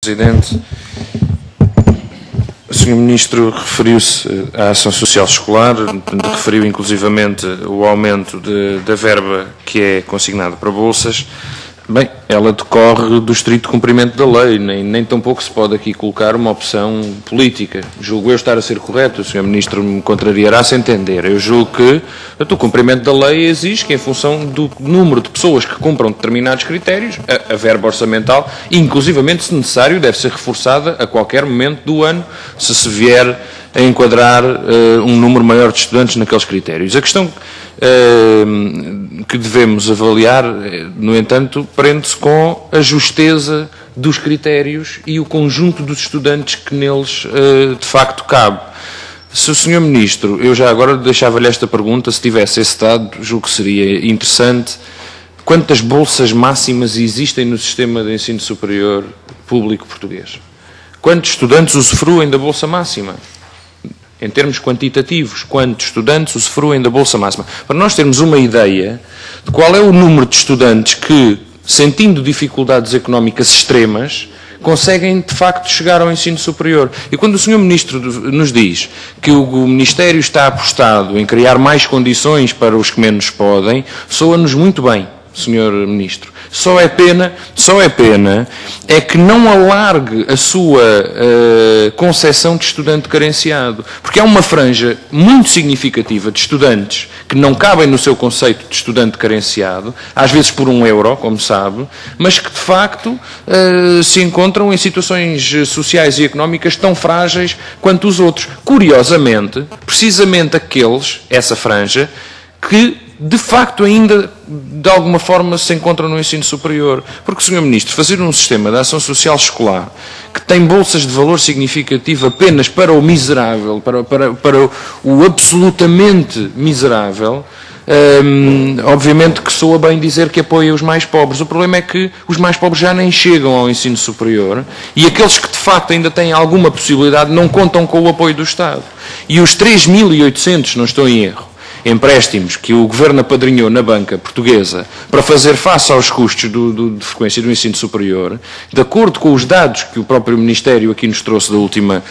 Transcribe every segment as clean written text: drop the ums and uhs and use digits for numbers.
Presidente, o Sr. Ministro referiu-se à ação social escolar, referiu inclusivamente o aumento da verba que é consignada para bolsas. Bem, ela decorre do estrito cumprimento da lei, nem tampouco se pode aqui colocar uma opção política. Julgo eu estar a ser correto, o Sr. Ministro me contrariará se entender. Eu julgo que o cumprimento da lei exige que, em função do número de pessoas que cumpram determinados critérios, a verba orçamental, inclusivamente, se necessário, deve ser reforçada a qualquer momento do ano, se vier a enquadrar um número maior de estudantes naqueles critérios. A questão que devemos avaliar, no entanto, prende-se com a justeza dos critérios e o conjunto dos estudantes que neles de facto cabe. Se o Sr. Ministro, eu já agora deixava-lhe esta pergunta, se tivesse esse dado, julgo que seria interessante. Quantas bolsas máximas existem no sistema de ensino superior público português? Quantos estudantes usufruem da bolsa máxima? Em termos quantitativos, quantos estudantes usufruem da bolsa máxima? Para nós termos uma ideia de qual é o número de estudantes que, sentindo dificuldades económicas extremas, conseguem de facto chegar ao ensino superior. E quando o Sr. Ministro nos diz que o Ministério está apostado em criar mais condições para os que menos podem, soa-nos muito bem, Sr. Ministro. Só é pena é que não alargue a sua concepção de estudante carenciado, porque há uma franja muito significativa de estudantes que não cabem no seu conceito de estudante carenciado, às vezes por €1, como sabe, mas que de facto se encontram em situações sociais e económicas tão frágeis quanto os outros. Curiosamente, precisamente aqueles, essa franja, que de facto ainda de alguma forma se encontram no ensino superior. Porque, Sr. Ministro, fazer um sistema de ação social escolar que tem bolsas de valor significativo apenas para o miserável, para o absolutamente miserável, obviamente que soa bem dizer que apoia os mais pobres. O problema é que os mais pobres já nem chegam ao ensino superior e aqueles que de facto ainda têm alguma possibilidade não contam com o apoio do Estado. E os 3.800, não estou em erro, empréstimos que o Governo apadrinhou na banca portuguesa para fazer face aos custos de frequência do ensino superior, de acordo com os dados que o próprio Ministério aqui nos trouxe na última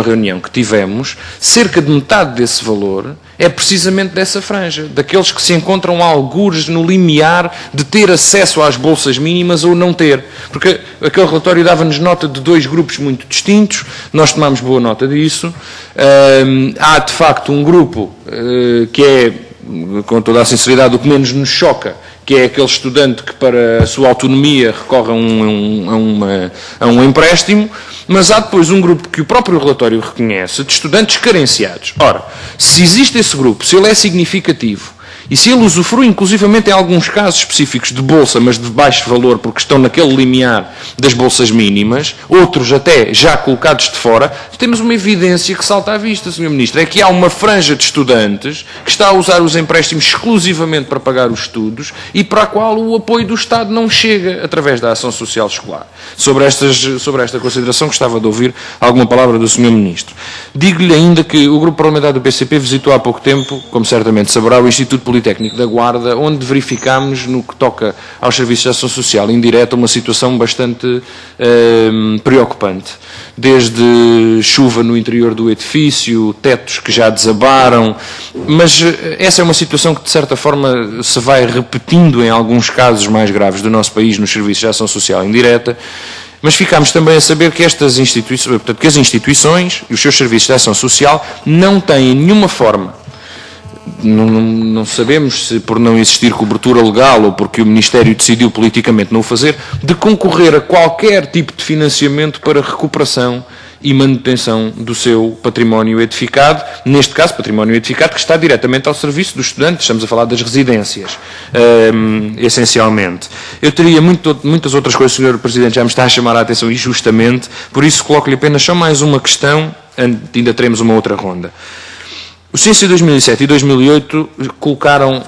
reunião que tivemos, cerca de metade desse valor é precisamente dessa franja, daqueles que se encontram algures no limiar de ter acesso às bolsas mínimas ou não ter. Porque aquele relatório dava-nos nota de dois grupos muito distintos, nós tomámos boa nota disso. Há, de facto, um grupo que é, com toda a sinceridade, o que menos nos choca, que é aquele estudante que, para a sua autonomia, recorre a um empréstimo, mas há depois um grupo que o próprio relatório reconhece, de estudantes carenciados. Ora, se existe esse grupo, se ele é significativo, e se ele usufrui, inclusivamente em alguns casos específicos, de bolsa, mas de baixo valor, porque estão naquele limiar das bolsas mínimas, outros até já colocados de fora, temos uma evidência que salta à vista, Sr. Ministro, é que há uma franja de estudantes que está a usar os empréstimos exclusivamente para pagar os estudos e para a qual o apoio do Estado não chega através da ação social escolar. Sobre esta consideração, gostava de ouvir alguma palavra do Sr. Ministro. Digo-lhe ainda que o Grupo Parlamentar do PCP visitou há pouco tempo, como certamente saberá, o Instituto Politécnico da Guarda, onde verificámos, no que toca aos serviços de ação social indireta, uma situação bastante preocupante. Desde chuva no interior do edifício, tetos que já desabaram, mas essa é uma situação que, de certa forma, se vai repetindo em alguns casos mais graves do nosso país nos serviços de ação social indireta. Mas ficámos também a saber que estas instituições, portanto, que as instituições e os seus serviços de ação social não têm nenhuma forma, não sabemos se por não existir cobertura legal ou porque o Ministério decidiu politicamente não o fazer, de concorrer a qualquer tipo de financiamento para recuperação e manutenção do seu património edificado, neste caso património edificado que está diretamente ao serviço dos estudantes, estamos a falar das residências, essencialmente. Eu teria muitas outras coisas, o Sr. Presidente já me está a chamar a atenção e justamente, por isso coloco-lhe apenas só mais uma questão, ainda teremos uma outra ronda. O censo de 2007 e 2008 colocaram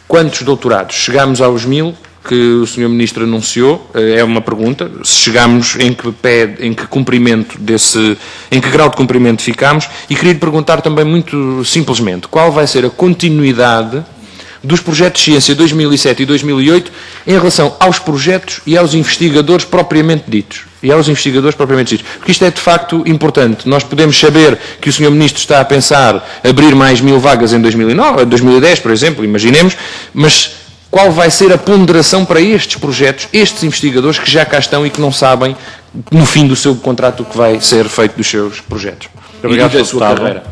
quantos doutorados? Chegámos aos 1000, que o Sr. Ministro anunciou, é uma pergunta, se chegámos, em que cumprimento em que grau de cumprimento ficámos, e queria lhe perguntar também muito simplesmente, qual vai ser a continuidade dos projetos de ciência 2007 e 2008 em relação aos projetos e aos investigadores propriamente ditos. Porque isto é de facto importante. Nós podemos saber que o Sr. Ministro está a pensar abrir mais 1000 vagas em 2009, 2010, por exemplo, imaginemos, mas qual vai ser a ponderação para estes projetos, estes investigadores que já cá estão e que não sabem, no fim do seu contrato, o que vai ser feito dos seus projetos? Obrigado, e da sua carreira.